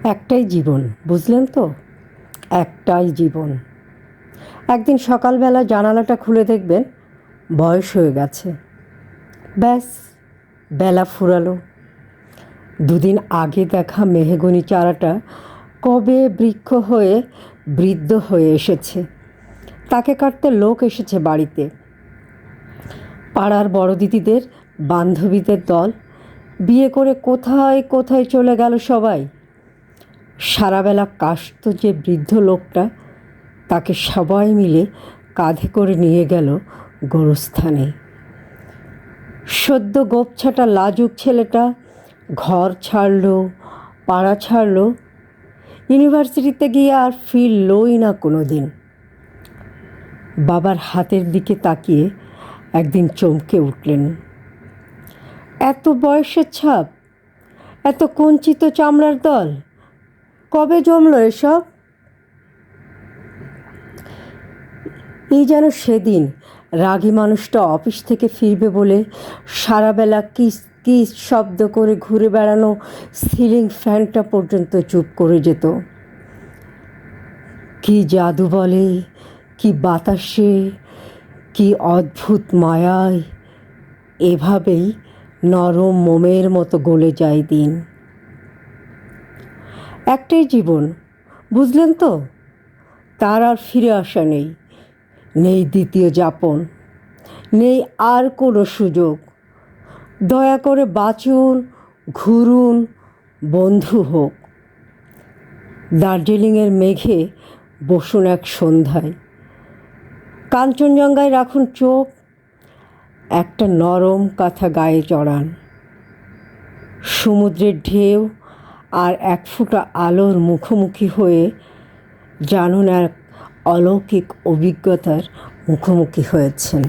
একটাই জীবন, বুঝলেন তো? একটাই জীবন। একদিন সকালবেলা জানালাটা খুলে দেখবেন বয়স হয়ে গেছে। ব্যাস, বেলা ফুরালো। দুদিন আগে দেখা মেহগনি চারাটা কবে বৃক্ষ হয়ে বৃদ্ধ হয়ে এসেছে। তাকে কাটতে লোক এসেছে বাড়িতে। পাড়ার বড় দিদিদের বান্ধবীদের দল বিয়ে করে কোথায় কোথায় চলে গেল সবাই। সারাবেলা কাশত যে বৃদ্ধ লোকটা, তাকে সবাই মিলে কাঁধে করে নিয়ে গেল গোরস্থানে। সদ্য গোপছাটা লাজুক ছেলেটা ঘর ছাড়ল, পাড়া ছাড়ল, ইউনিভার্সিটিতে গিয়ে আর ফিরলই না কোনো দিন। বাবার হাতের দিকে তাকিয়ে একদিন চমকে উঠলেন। এত বয়সের ছাপ, এত কুঞ্চিত চামড়ার দল, কবে জমলো এসব? এই যেন সেদিন রাগী মানুষটা অফিস থেকে ফিরবে বলে সারাবেলা কিস কিস শব্দ করে ঘুরে বেড়ানো সিলিং ফ্যানটা পর্যন্ত চুপ করে যেত। কি জাদু বলে, কি বাতাসে, কি অদ্ভুত মায়ায় এভাবেই নরম মোমের মতো গলে যায় দিন। একটাই জীবন, বুঝলেন তো? তার আর ফিরে আসা নেই, নেই দ্বিতীয় যাপন, নেই আর কোনো সুযোগ। দয়া করে বাঁচুন, ঘুরুন, বন্ধু হোক। দার্জিলিংয়ের মেঘে বসুন এক সন্ধ্যায়, কাঞ্চনজঙ্ঘায় রাখুন চোখ, একটা নরম কাঁথা গায়ে জড়ান। সমুদ্রের ঢেউ আর এক ফোঁটা আলোর মুখোমুখি হয়ে জানুন এক অলৌকিক অভিজ্ঞতার মুখোমুখি হয়েছেন।